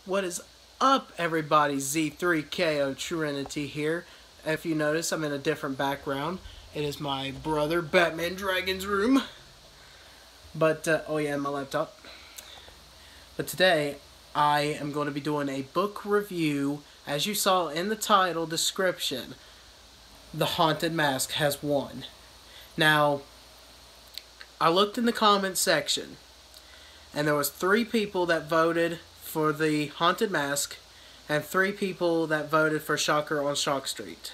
What is up, everybody? Z3KO Trinity here. If you notice, I'm in a different background. It is my brother Batman Dragon's room. But, oh yeah, my laptop. But today, I am going to be doing a book review. As you saw in the title description, The Haunted Mask has won. Now, I looked in the comments section, and there was 3 people that voted for The Haunted Mask, and 3 people that voted for Shocker on Shock Street.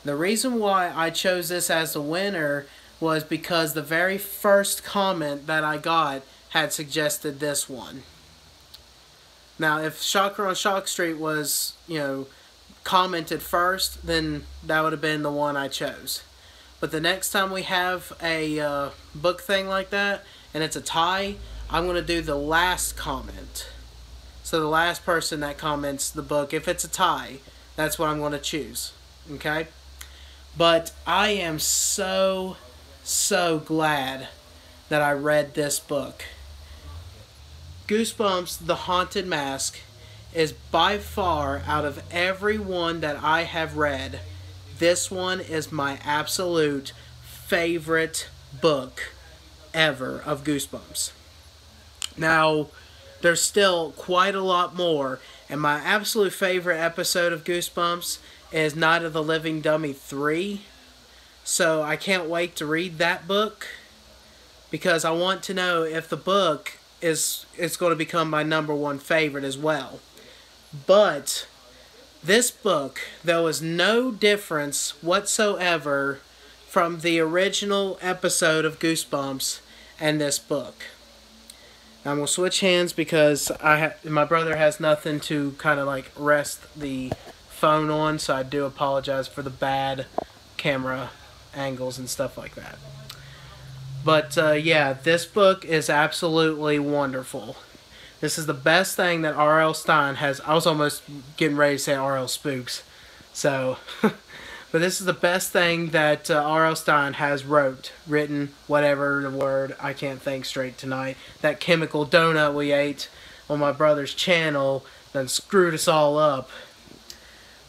The reason why I chose this as the winner was because the very first comment that I got had suggested this one. Now, if Shocker on Shock Street was, commented first, then that would have been the one I chose. But the next time we have a book thing like that, and it's a tie, I'm going to do the last comment. So the last person that comments the book, if it's a tie, that's what I'm going to choose. Okay? But I am so glad that I read this book. Goosebumps, The Haunted Mask, is by far, out of every one that I have read, this one is my absolute favorite book ever of Goosebumps. Now, there's still quite a lot more, and my absolute favorite episode of Goosebumps is Night of the Living Dummy 3. So I can't wait to read that book, because I want to know if the book is going to become my #1 favorite as well. But this book, there was no difference whatsoever from the original episode of Goosebumps and this book. Now I'm going to switch hands because my brother has nothing to kind of like rest the phone on, so I do apologize for the bad camera angles and stuff like that. But yeah, this book is absolutely wonderful. This is the best thing that R.L. Stine has. I was almost getting ready to say R.L. Spooks. So, but this is the best thing that R.L. Stine has written, whatever the word, I can't think straight tonight. That chemical donut we ate on my brother's channel then screwed us all up.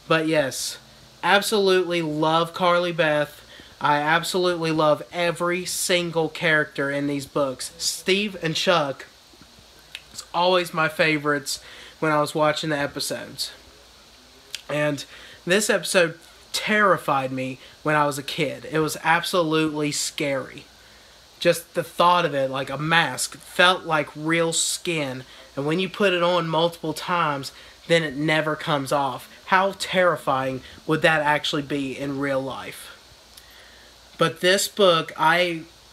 But yes, absolutely love Carly Beth. I absolutely love every single character in these books. Steve and Chuck, it's always my favorites when I was watching the episodes. And this episode terrified me when I was a kid. It was absolutely scary. Just the thought of it, like a mask, felt like real skin. And when you put it on multiple times, then it never comes off. How terrifying would that actually be in real life? But this book,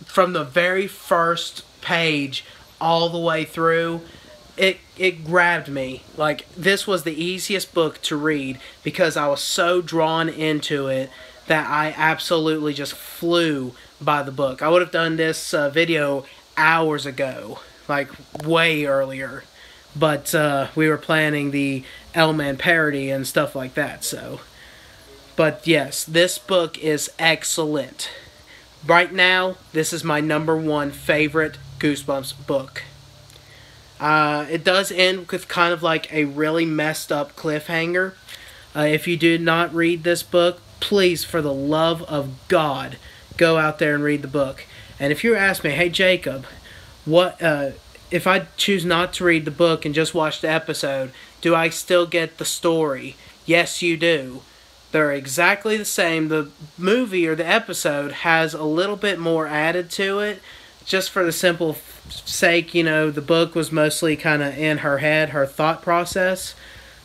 from the very first page all the way through, it grabbed me. Like, this was the easiest book to read because I was so drawn into it that I absolutely just flew by the book. I would have done this video hours ago, like way earlier. But we were planning the L-Man parody and stuff like that, so. But yes, this book is excellent. Right now, this is my #1 favorite Goosebumps book. It does end with kind of like a really messed up cliffhanger. If you did not read this book, please, for the love of God, go out there and read the book. And if you ask me, hey Jacob, what if I choose not to read the book and just watch the episode, do I still get the story? Yes, you do. They're exactly the same. The movie or the episode has a little bit more added to it, just for the simple sake, the book was mostly kind of in her head, her thought process.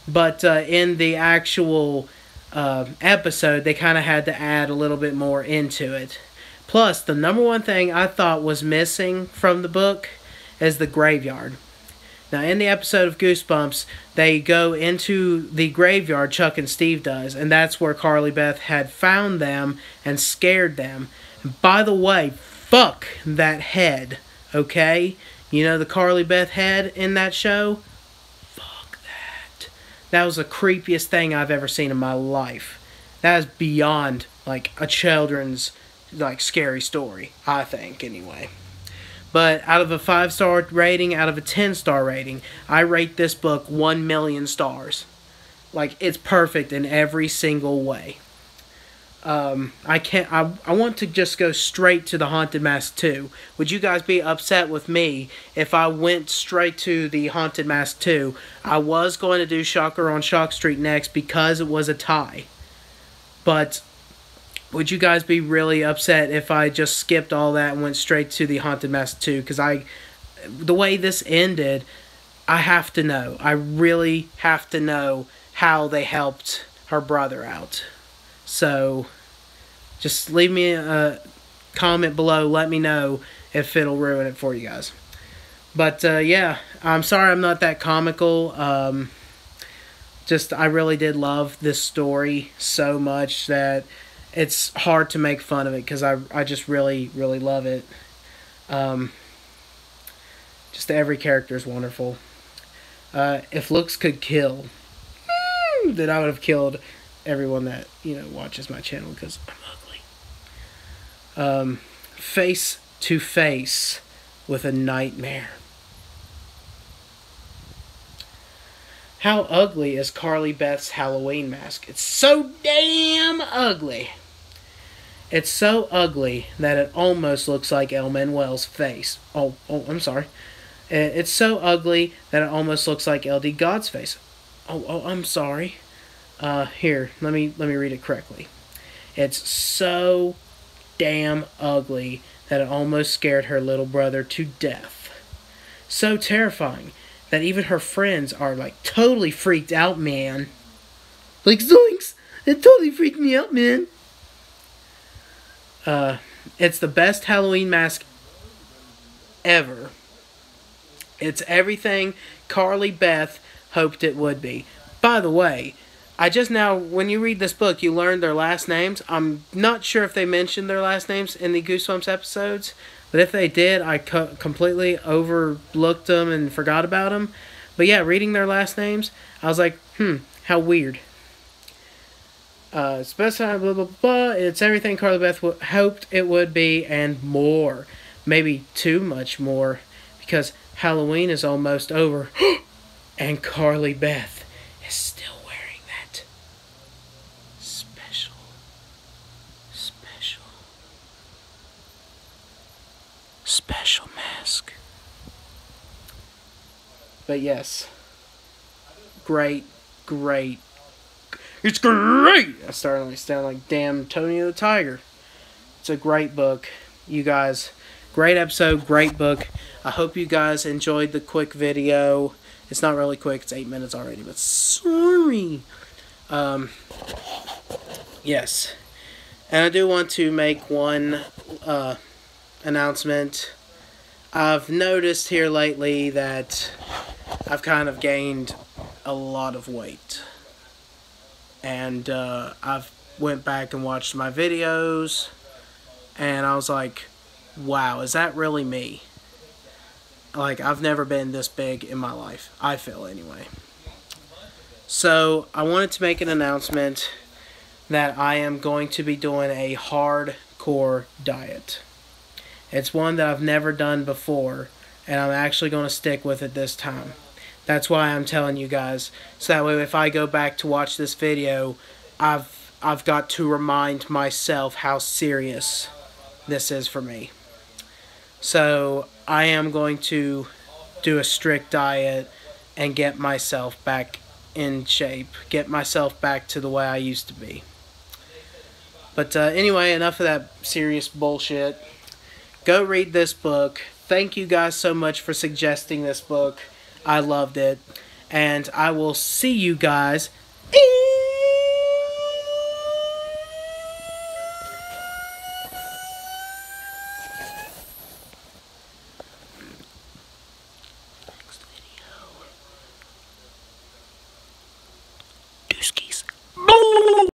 But in the actual episode, they kind of had to add a little bit more into it. Plus, the #1 thing I thought was missing from the book is the graveyard. Now, in the episode of Goosebumps, they go into the graveyard, Chuck and Steve does, and that's where Carly Beth had found them and scared them. And by the way, fuck that head, okay? You know the Carly Beth head in that show? Fuck that. That was the creepiest thing I've ever seen in my life. That is beyond, like, a children's, like, scary story, I think, anyway. But out of a 5-star rating, out of a 10-star rating, I rate this book 1,000,000 stars. Like, it's perfect in every single way. I want to just go straight to the Haunted Mask 2. Would you guys be upset with me if I went straight to the Haunted Mask 2? I was going to do Shocker on Shock Street next because it was a tie. But would you guys be really upset if I just skipped all that and went straight to the Haunted Mask 2? Because the way this ended, I have to know. I really have to know how they helped her brother out. So, just leave me a comment below. Let me know if it'll ruin it for you guys. But, yeah, I'm sorry I'm not that comical. I really did love this story so much that it's hard to make fun of it because I just really, really love it. Just every character is wonderful. If looks could kill, then I would have killed everyone that, watches my channel because I'm ugly. Face to face with a nightmare. How ugly is Carly Beth's Halloween mask? It's so damn ugly. It's so ugly that it almost looks like El Manuel's face. Oh, I'm sorry. It's so ugly that it almost looks like LD God's face. Oh, I'm sorry. Here, let me read it correctly. It's so damn ugly that it almost scared her little brother to death. So terrifying that even her friends are like totally freaked out, man. Like, zoinks! It totally freaked me out, man. It's the best Halloween mask ever. It's everything Carly Beth hoped it would be. By the way, when you read this book, you learn their last names. I'm not sure if they mentioned their last names in the Goosebumps episodes, but if they did, I completely overlooked them and forgot about them. But yeah, reading their last names, I was like, how weird. Specify blah blah blah. It's everything Carly Beth hoped it would be and more. Maybe too much more, because Halloween is almost over, and Carly Beth is still wearing that special mask. But yes, great. It's great! I started to sound like damn Tony the Tiger. It's a great book, you guys. Great episode, great book. I hope you guys enjoyed the quick video. It's not really quick, it's 8 minutes already, but sorry. Yes. And I do want to make one announcement. I've noticed here lately that I've kind of gained a lot of weight. And I've went back and watched my videos, and I was like, wow, is that really me? Like, I've never been this big in my life. I feel, anyway. So, I wanted to make an announcement that I am going to be doing a hardcore diet. It's one that I've never done before, and I'm actually going to stick with it this time. That's why I'm telling you guys, so that way if I go back to watch this video, I've got to remind myself how serious this is for me. So I am going to do a strict diet and get myself back in shape, get myself back to the way I used to be. But anyway, enough of that serious bullshit. Go read this book. Thank you guys so much for suggesting this book. I loved it. And I will see you guys in